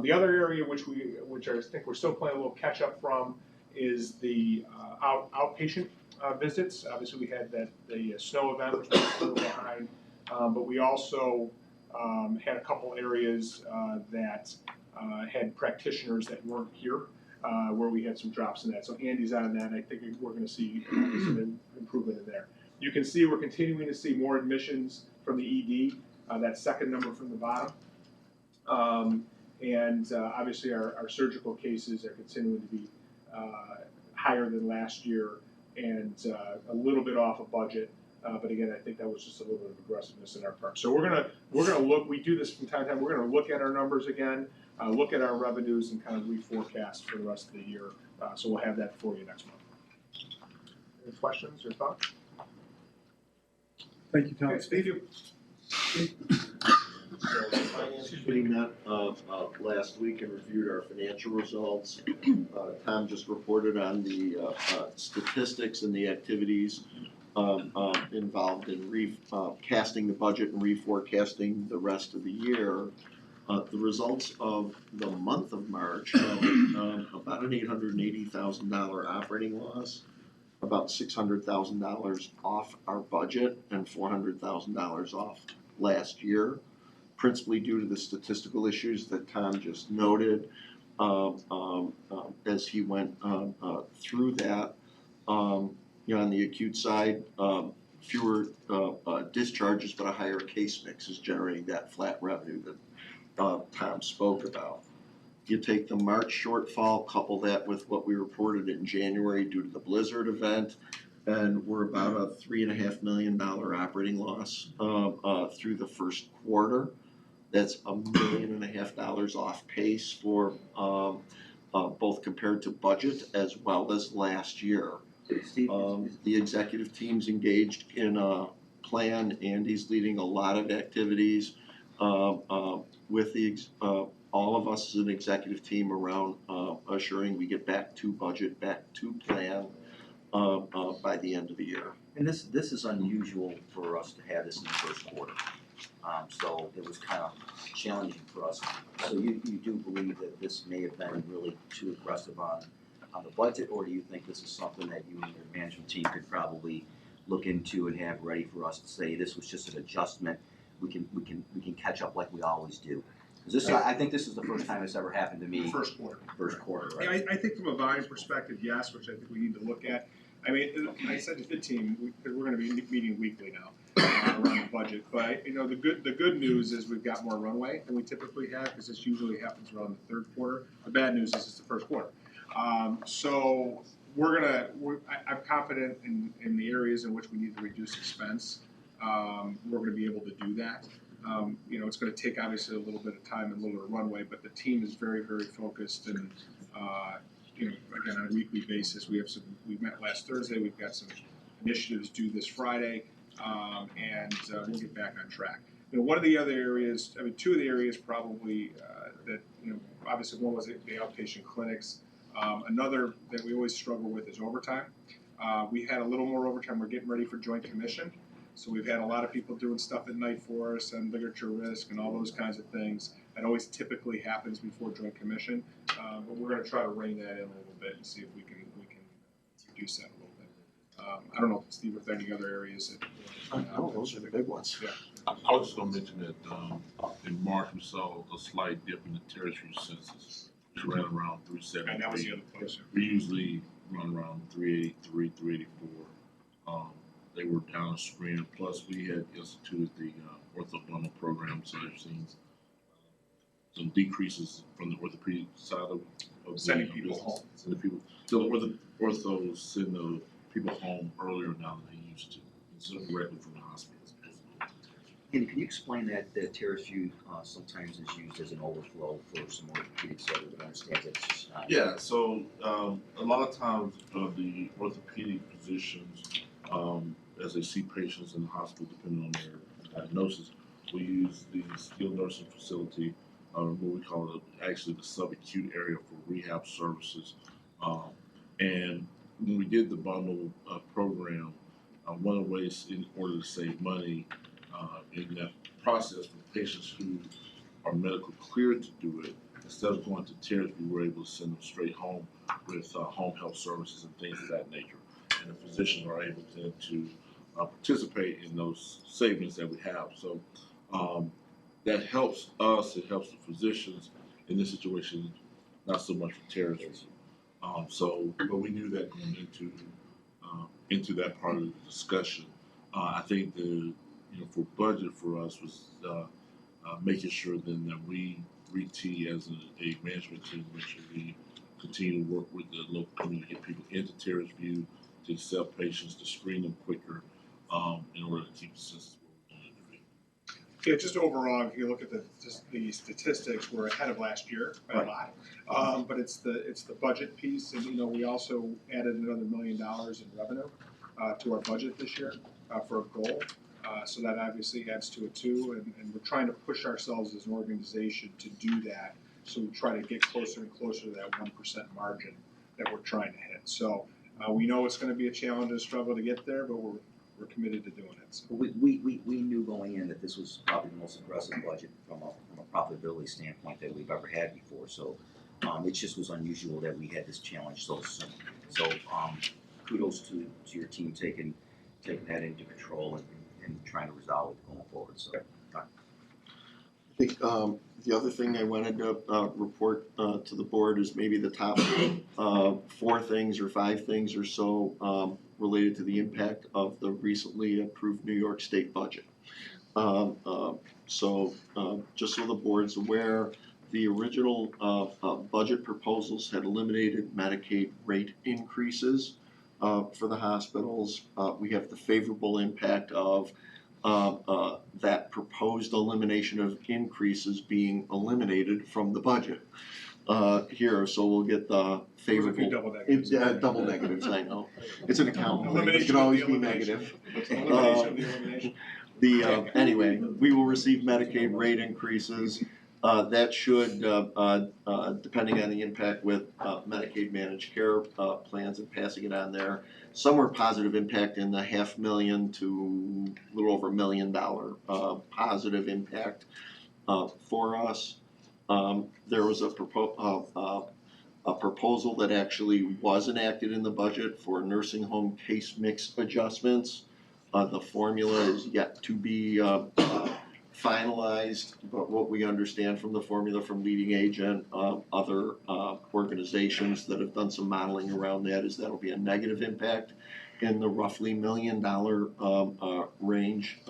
The other area which I think we're still playing a little catch up from is the outpatient visits. Obviously, we had the snow event, which was a little behind, but we also had a couple areas that had practitioners that weren't here, where we had some drops in that. So Andy's on that, and I think we're going to see some improvement in there. You can see we're continuing to see more admissions from the ED, that second number from the bottom. And obviously our surgical cases are continuing to be higher than last year and a little bit off of budget. But again, I think that was just a little bit of aggressiveness in our part. So we're gonna look. We do this from time to time. We're gonna look at our numbers again, look at our revenues, and kind of reforecast for the rest of the year. So we'll have that for you next month. Any questions or thoughts? Thank you, Tom. Okay, thank you. So the finance committee met last week and reviewed our financial results. Tom just reported on the statistics and the activities involved in casting the budget and reforecasting the rest of the year. The results of the month of March about an $880,000 operating loss, about $600,000 off our budget, and $400,000 off last year, principally due to the statistical issues that Tom just noted as he went through that. On the acute side, fewer discharges but a higher case mix is generating that flat revenue that Tom spoke about. You take the March shortfall, couple that with what we reported in January due to the blizzard event, and we're about a $3.5 million operating loss through the first quarter. That's $1.5 million off pace for both compared to budget as well as last year. The executive team's engaged in a plan. Andy's leading a lot of activities with all of us as an executive team around assuring we get back to budget, back to plan by the end of the year. And this is unusual for us to have this in the first quarter. So it was kind of challenging for us. So you do believe that this may have been really too aggressive on the budget, or do you think this is something that you and your management team could probably look into and have ready for us to say this was just an adjustment? We can catch up like we always do. Because I think this is the first time it's ever happened to me. First quarter. First quarter, right? I think from a volume perspective, yes, which I think we need to look at. I mean, I said to the team, we're going to be meeting weekly now around the budget. But the good news is we've got more runway than we typically have, because this usually happens around the third quarter. The bad news is it's the first quarter. So I'm confident in the areas in which we need to reduce expense. we're gonna be able to do that. You know, it's gonna take obviously a little bit of time and a little bit of runway, but the team is very, very focused and, you know, again, on a weekly basis, we met last Thursday, we've got some initiatives due this Friday, and we'll get back on track. You know, one of the other areas, I mean, two of the areas probably that, you know, obviously one was the outpatient clinics. Another that we always struggle with is overtime. We had a little more overtime, we're getting ready for joint commission. So we've had a lot of people doing stuff at night for us and ligature risk and all those kinds of things. That always typically happens before joint commission, but we're gonna try to rein that in a little bit and see if we can reduce that a little bit. I don't know, Steve, if there are any other areas that. No, those are the big ones. Yeah. I was just gonna mention that, in March, we saw a slight dip in the tertiary census, which ran around 373. And that was the other place. We usually run around 383, 384. They were down a screen. Plus, we had instituted the orthodontal program, so I've seen some decreases from the orthopedic side of Sending the people business. home. Sending people. So orthos send the people home earlier now than they used to, instead of directly from the hospitals. Can you explain that terrace view sometimes is used as an overflow for some orthopedics that we understand that it's just not? Yeah, so a lot of times the orthopedic physicians, as they see patients in the hospital, depending on their diagnosis, we use the skilled nursing facility, what we call it, actually the subacute area for rehab services. And when we did the bundle program, one of the ways in order to save money in that process for patients who are medical cleared to do it, instead of going to terrace, we were able to send them straight home with home health services and things of that nature. And the physicians are able to participate in those savings that we have. So that helps us, it helps the physicians in this situation, not so much for terrorism. But we knew that going into that part of the discussion. I think for budget for us was making sure then that we 3T as a management team, make sure we continue to work with the local community, get people into terrace view, to accept patients, to screen them quicker, in order to keep the census where we want it to be. Yeah, just overall, if you look at the statistics, we're ahead of last year by a lot. But it's the budget piece, and we also added another $1 million in revenue to our budget this year for a goal. So that obviously adds to it too, and we're trying to push ourselves as an organization to do that. So we try to get closer and closer to that 1% margin that we're trying to hit. So we know it's going to be a challenge and a struggle to get there, but we're committed to doing it. So. We knew going in that this was probably the most aggressive budget from a profitability standpoint that we've ever had before. So it just was unusual that we had this challenge so soon. So kudos to your team taking that into control and trying to resolve it going forward. So. I think the other thing I wanted to report to the board is maybe the top 4 things or 5 things or so related to the impact of the recently approved New York State budget. So just so the board's aware, the original budget proposals had eliminated Medicaid rate increases for the hospitals. We have the favorable impact of that proposed elimination of increases being eliminated from the budget here. So we'll get the favorable. Double negatives. Double negatives, I know. It's an accountant thing. It Elimination can always of be the negative. Elimination of the elimination. Anyway, we will receive Medicaid rate increases. That should, depending on the impact with Medicaid managed care plans and passing it on there, somewhere positive impact in the $500,000 to a little over $1 million positive impact for us. There was a proposal that actually was enacted in the budget for nursing home case mix adjustments. The formula is yet to be finalized, but what we understand from the formula from leading agent, other organizations that have done some modeling around that is that'll be a negative impact in the roughly $1 million range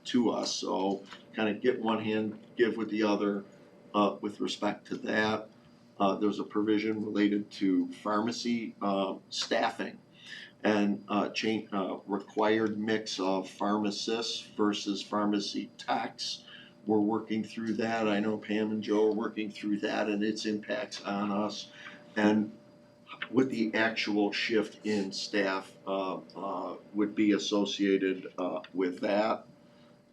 to us. So kind of get one hand, give with the other with respect to that. There's a provision related to pharmacy staffing. and required mix of pharmacists versus pharmacy techs. We're working through that. I know Pam and Joe are working through that and its impacts on us. And with the actual shift in staff would be associated with that.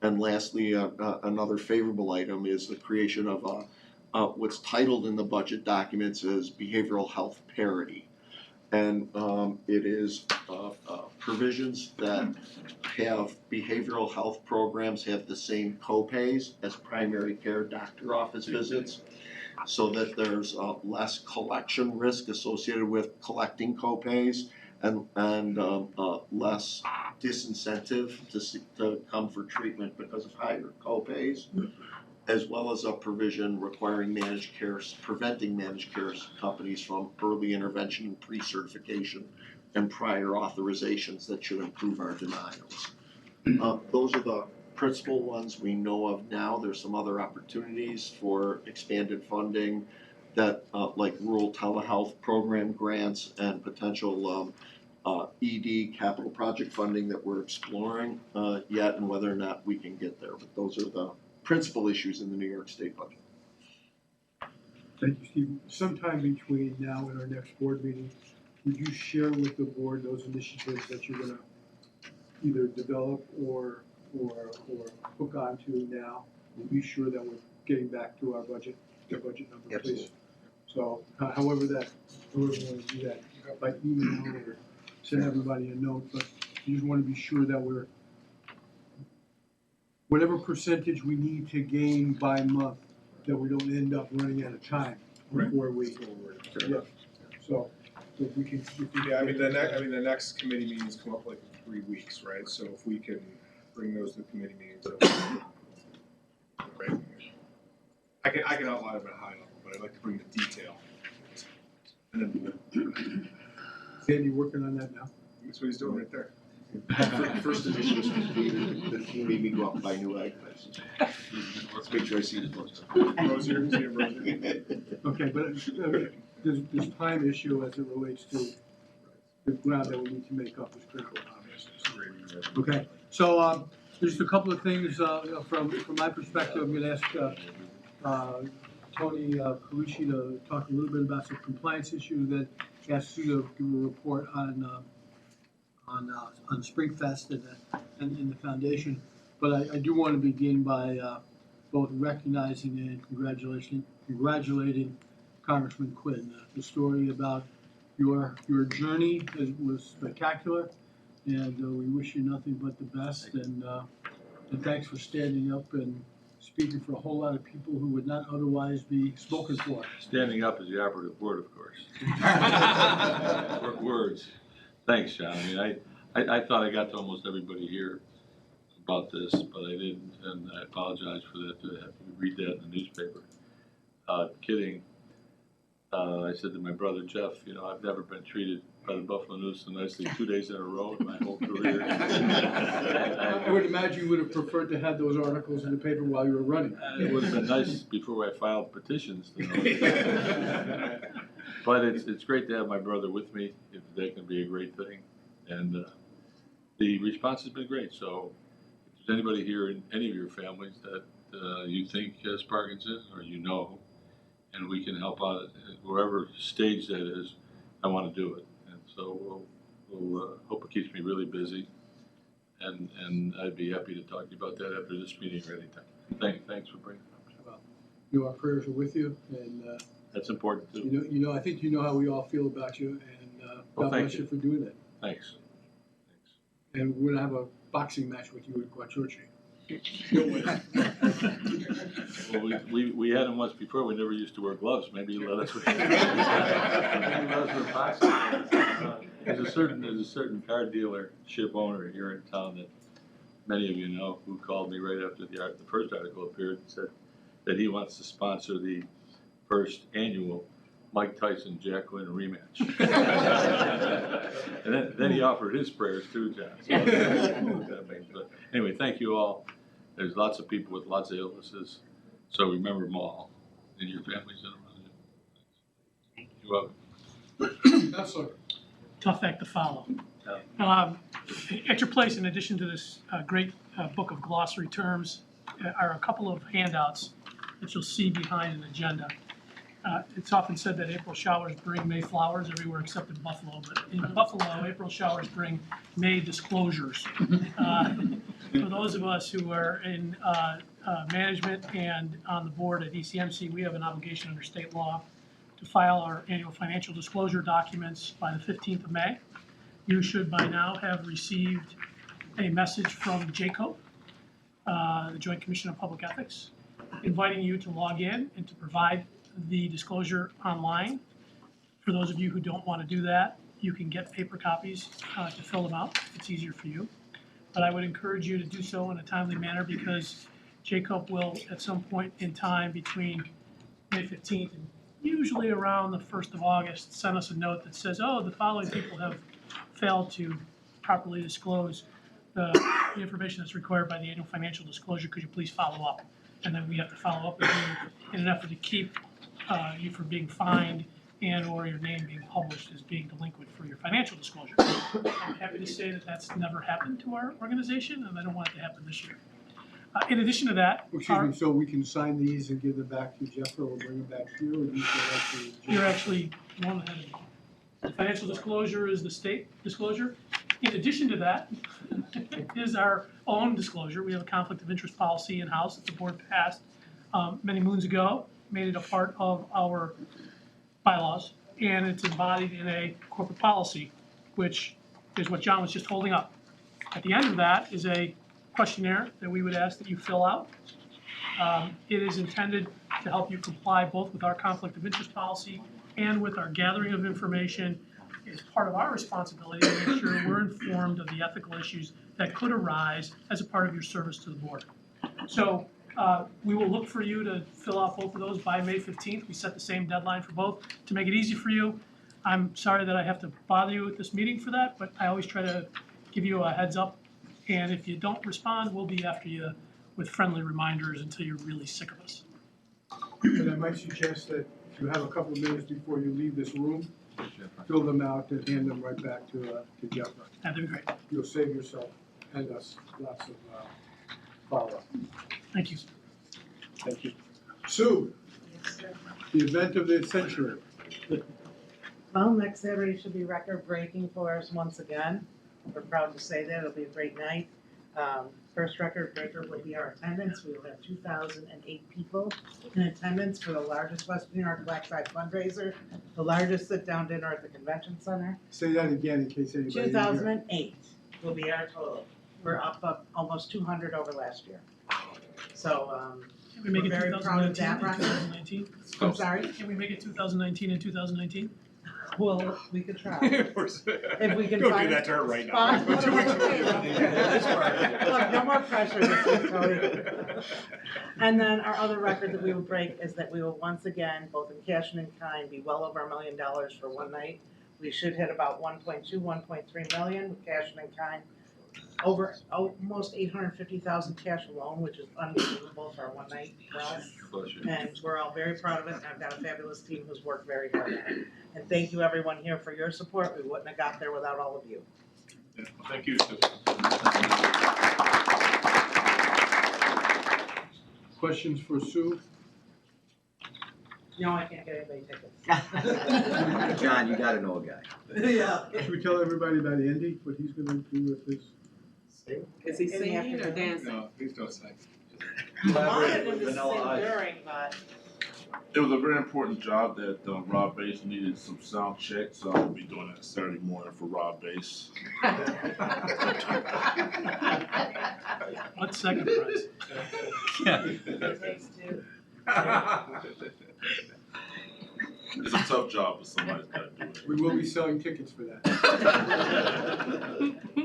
And lastly, another favorable item is the creation of what's titled in the budget documents as behavioral health parity. And it is provisions that have behavioral health programs have the same co-pays as primary care doctor office visits, so that there's less collection risk associated with collecting co-pays and less disincentive to come for treatment because of higher co-pays, as well as a provision requiring preventing managed care companies from early intervention and pre-certification and prior authorizations that should improve our denials. Those are the principal ones we know of now. There's some other opportunities for expanded funding that like rural telehealth program grants and potential ED capital project funding that we're exploring yet, and whether or not we can get there. But those are the principal issues in the New York State budget. Thank you, Steve. Sometime between now and our next board meeting, would you share with the board those initiatives that you're gonna either develop or hook onto now? We'll be sure that we're getting back to our budget number, please. Absolutely. So however we want to do that, by email or send everybody a note, but you just want to be sure that we're, whatever percentage we need to gain by month, that we don't end up running out of time before we. Yeah. So if we can. Yeah, I mean, the next committee meetings come up like in 3 weeks, right? So if we can bring those to the committee meetings, right? I can outline them at a high level, but I'd like to bring the detail. And then, Sandy, working on that now? that's what he's doing right there. First initiatives completed, the team made me go out and buy new ag glasses. Let's make sure I see the post. Rosier, see him, Rosier. Okay, but this time issue as it relates to the ground that we need to make up is critical, obviously. Okay, so just a couple of things from my perspective. I'm going to ask Tony Calucci to talk a little bit about some compliance issues, that ask you to give a report on Springfest and the foundation. But I do want to begin by both recognizing and congratulating Congressman Quinn. The story about your journey was spectacular, and we wish you nothing but the best. And thanks for standing up and speaking for a whole lot of people who would not otherwise be spoken for. Standing up is the operative word, of course. Words. Thanks, John. I mean, I thought I got to almost everybody here about this, but I didn't, and I apologize for that, to have to read that in the newspaper. Kidding. I said to my brother Jeff, you know, I've never been treated by the Buffalo News so nicely 2 days in a row in my whole career. I would imagine you would have preferred to have those articles in the paper while you were running. It would have been nice before I filed petitions to know. But it's great to have my brother with me. That can be a great thing. And the response has been great. So if there's anybody here in any of your families that you think has Parkinson's, or you know, and we can help out at wherever stage that is, I want to do it. And so we'll hope it keeps me really busy. And I'd be happy to talk to you about that after this meeting or anytime. Thanks for bringing it up. Well, you know, our prayers are with you, and that's important too. You know, I think you know how we all feel about you, and God bless you for doing that. Thanks. And we're gonna have a boxing match with you at Quattrochi. Well, we had him once before. We never used to wear gloves. Maybe you let us. There's a certain car dealership owner here in town that many of you know, who called me right after the first article appeared and said that he wants to sponsor the first annual Mike Tyson Jack Quinn rematch. And then he offered his prayers too, John. So I don't know what that means. But anyway, thank you all. There's lots of people with lots of illnesses, so remember them all in your families and around you. You're welcome. That's a Tough act to follow. At your place, in addition to this great book of glossary terms, are a couple of handouts that you'll see behind an agenda. It's often said that April showers bring May flowers everywhere except in Buffalo, but in Buffalo, April showers bring May disclosures. For those of us who are in management and on the board at ECMC, we have an obligation under state law to file our annual financial disclosure documents by the 15th of May. You should by now have received a message from JCO, the Joint Commission on Public Ethics, inviting you to log in and to provide the disclosure online. For those of you who don't want to do that, you can get paper copies to fill them out if it's easier for you. But I would encourage you to do so in a timely manner because JCO will, at some point in time between May 15th and usually around the 1st of August, send us a note that says, oh, the following people have failed to properly disclose the information that's required by the annual financial disclosure. Could you please follow up? And then we have to follow up with you in an effort to keep you from being fined and or your name being published as being delinquent for your financial disclosure. I'm happy to say that that's never happened to our organization, and I don't want it to happen this year. In addition to that, Excuse me, so we can sign these and give them back to Jeff, or we'll bring them back to you, or you can actually? you're actually one ahead of me. The financial disclosure is the state disclosure. In addition to that is our own disclosure. We have a conflict of interest policy in-house that the board passed many moons ago, made it a part of our bylaws, and it's embodied in a corporate policy, which is what John was just holding up. At the end of that is a questionnaire that we would ask that you fill out. It is intended to help you comply both with our conflict of interest policy and with our gathering of information. It's part of our responsibility to make sure we're informed of the ethical issues that could arise as a part of your service to the board. So we will look for you to fill out both of those by May 15th. We set the same deadline for both to make it easy for you. I'm sorry that I have to bother you at this meeting for that, but I always try to give you a heads up. And if you don't respond, we'll be after you with friendly reminders until you're really sick of us. And I might suggest that if you have a couple of minutes before you leave this room, fill them out and hand them right back to Jeff. That'd be great. You'll save yourself and us lots of follow-up. Thank you. Thank you. Sue, the event of the century. Well, next Saturday should be record-breaking for us once again. We're proud to say that. It'll be a great night. First record breaker will be our attendance. We will have 2,008 people in attendance for the largest Western New York Black Tie fundraiser, the largest sit-down dinner at the convention center. Say that again in case anybody didn't hear. 2008 will be our total. We're up almost 200 over last year. So Can we make it we're very proud of 2019 that and record. 2019? I'm sorry? Can we make it 2019 and 2019? Well, we could try. If we can Don't find do that to her right now. spot. 2 weeks away. Look, no more pressure this week, Tony. And then our other record that we will break is that we will once again, both in cash and in kind, be well over $1 million for one night. We should hit about 1.2, 1.3 million with cash and in kind. Over almost 850,000 cash alone, which is unbelievable for one night for us. And we're all very proud of it, and I've got a fabulous team who's worked very hard on it. And thank you everyone here for your support. We wouldn't have got there without all of you. Yeah, well, thank you, Sue. Questions for Sue? No, I can't get anybody tickets. John, you gotta know a guy. Yeah. Should we tell everybody about Andy, what he's gonna do with this? Is he singing or dancing? No, please don't sing. Wanted him to sing during, but It was a very important job that Rob Bass needed some sound checks, so I'll be doing that Saturday morning for Rob Bass. What second prize? It's a tough job, but somebody's got to do it. We will be selling tickets for that.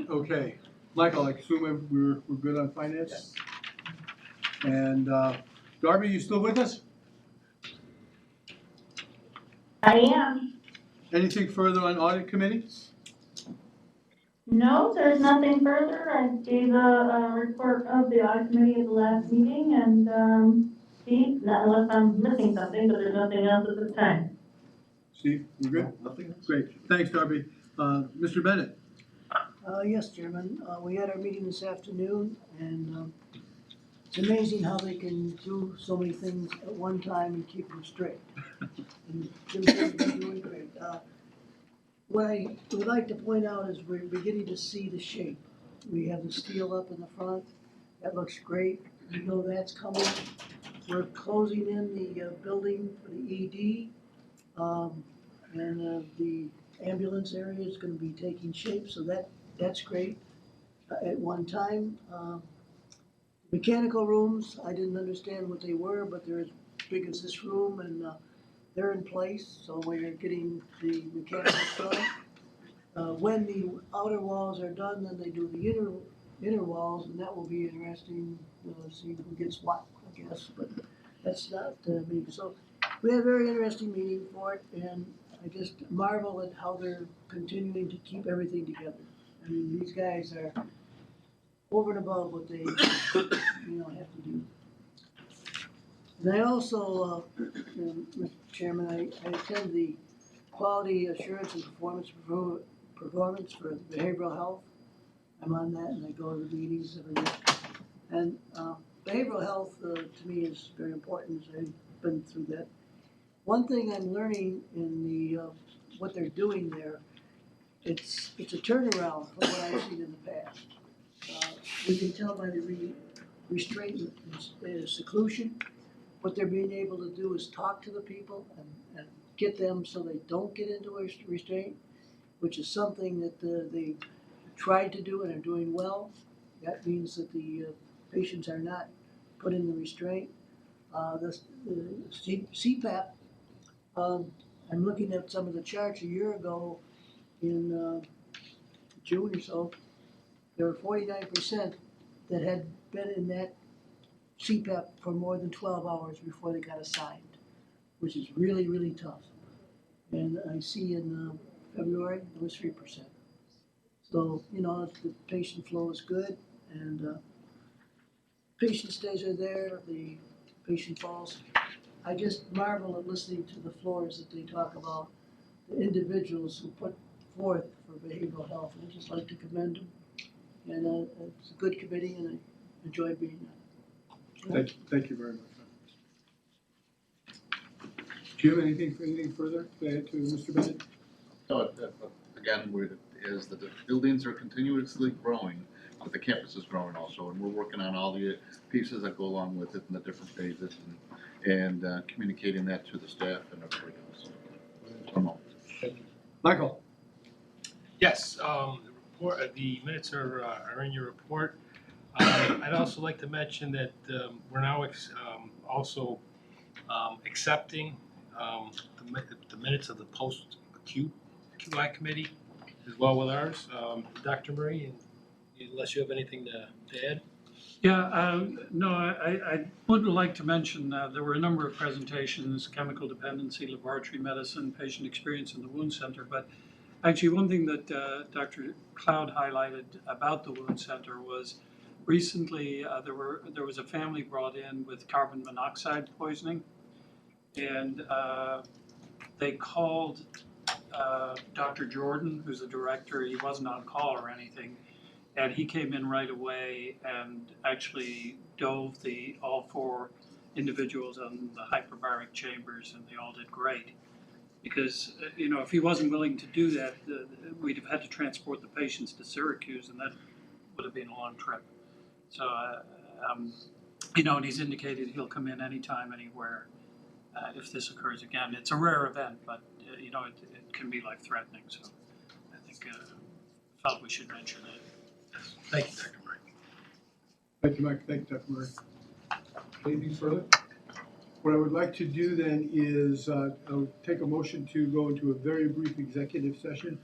Okay, Michael, I assume we're good on finance? Yes. And Darby, you still with us? I am. Anything further on audit committee? No, there's nothing further. I gave a report of the audit committee at the last meeting and, Steve, not unless I'm missing something, but there's nothing else at this time. Steve, you good? Nothing else? Great, thanks Darby. Mr. Bennett? Yes, Chairman. We had our meeting this afternoon, and it's amazing how they can do so many things at one time and keep them straight. And Jim says they're doing great. What I would like to point out is we're beginning to see the shape. We have the steel up in the front. That looks great. We know that's coming. We're closing in the building for the ED. And the ambulance area is gonna be taking shape, so that's great. At one time, mechanical rooms, I didn't understand what they were, but they're as big as this room, and they're in place, so we're getting the mechanics done. When the outer walls are done, then they do the inner walls, and that will be interesting, see who gets what, I guess, but that's not me. So we had a very interesting meeting for it, and I just marvel at how they're continuing to keep everything together. I mean, these guys are over and above what they, have to do. And I also, Mr. Chairman, I attend the Quality Assurance and Performance for Behavioral Health. I'm on that, and I go to the meetings every year. And behavioral health, to me, is very important, as I've been through that. One thing I'm learning in the what they're doing there, it's a turnaround from what I've seen in the past. We can tell by the restraint and seclusion. What they're being able to do is talk to the people and get them so they don't get into a restraint, which is something that they tried to do and are doing well. That means that the patients are not put in the restraint. The CPAP, I'm looking at some of the charts a year ago in June or so. There were 49% that had been in that CPAP for more than 12 hours before they got assigned, which is really, really tough. And I see in February, it was 3%. So, the patient flow is good, and patient stays are there, the patient falls. I just marvel at listening to the floors that they talk about, the individuals who put forth for behavioral health. I just like to commend them. And it's a good committee, and I enjoy being on it. Thank you very much. Do you have anything further to add to Mr. Bennett? No, again, the buildings are continuously growing, but the campus is growing also, and we're working on all the pieces that go along with it in the different phases and communicating that to the staff and everybody else. Michael? Yes, the minutes are in your report. I'd also like to mention that we're now also accepting the minutes of the post-acute QI committee as well with ours. Dr. Murray, unless you have anything to add? Yeah, no, I would like to mention there were a number of presentations, chemical dependency, laboratory medicine, patient experience in the wound center, but actually one thing that Dr. Cloud highlighted about the wound center was recently there was a family brought in with carbon monoxide poisoning, and they called Dr. Jordan, who's the director. He wasn't on call or anything, and he came in right away and actually dove all four individuals on the hyperbaric chambers, and they all did great. Because, if he wasn't willing to do that, we'd have had to transport the patients to Syracuse, and that would have been a long trip. So, and he's indicated he'll come in anytime, anywhere, if this occurs again. It's a rare event, but, it can be life-threatening, so I think, felt we should mention it. Thank you, Dr. Murray. Thank you, Mike. Thank you, Dr. Murray. Anything further? What I would like to do then is I'll take a motion to go into a very brief executive session.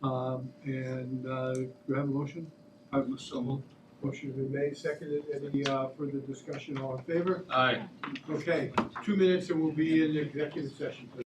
Do you have a motion? I will so move. Motion has been made, seconded. Any further discussion? All in favor? Aye. Okay, 2 minutes and we'll be in the executive session, please.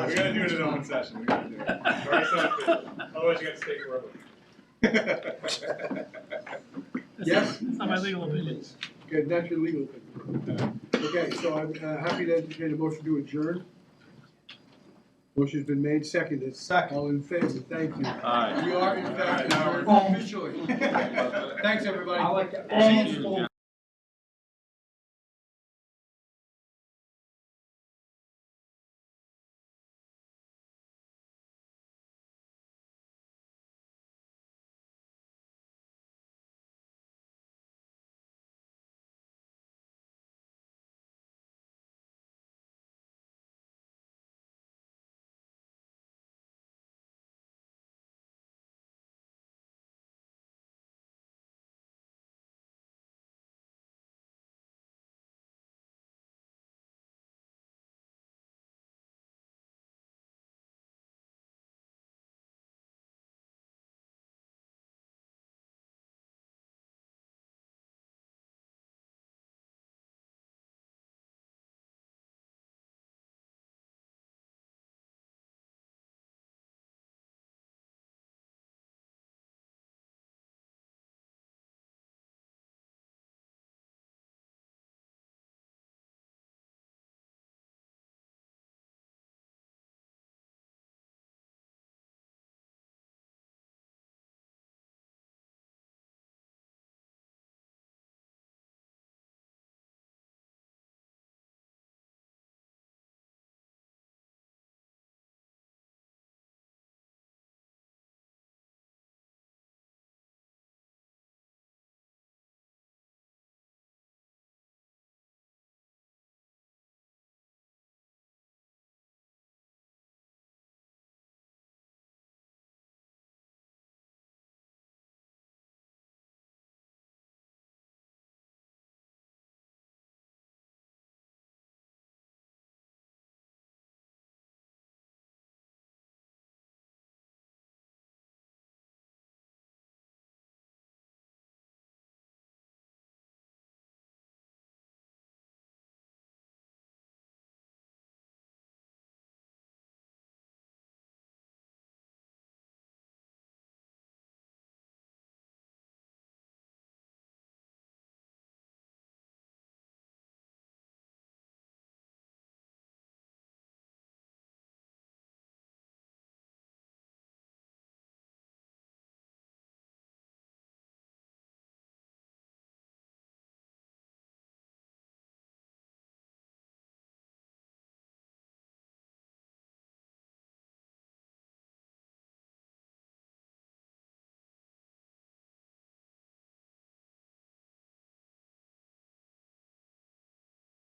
We gotta do it in open session, we gotta do it. Alright, so, otherwise you gotta stay forever. Yes? It's not my legal opinion. Okay, that's your legal opinion. Okay, so I'm happy to entertain a motion to adjourn. Motion's been made, seconded. Second. All in favor, thank you. Aye. We are in fact adjourned officially. Thanks, everybody. Thanks.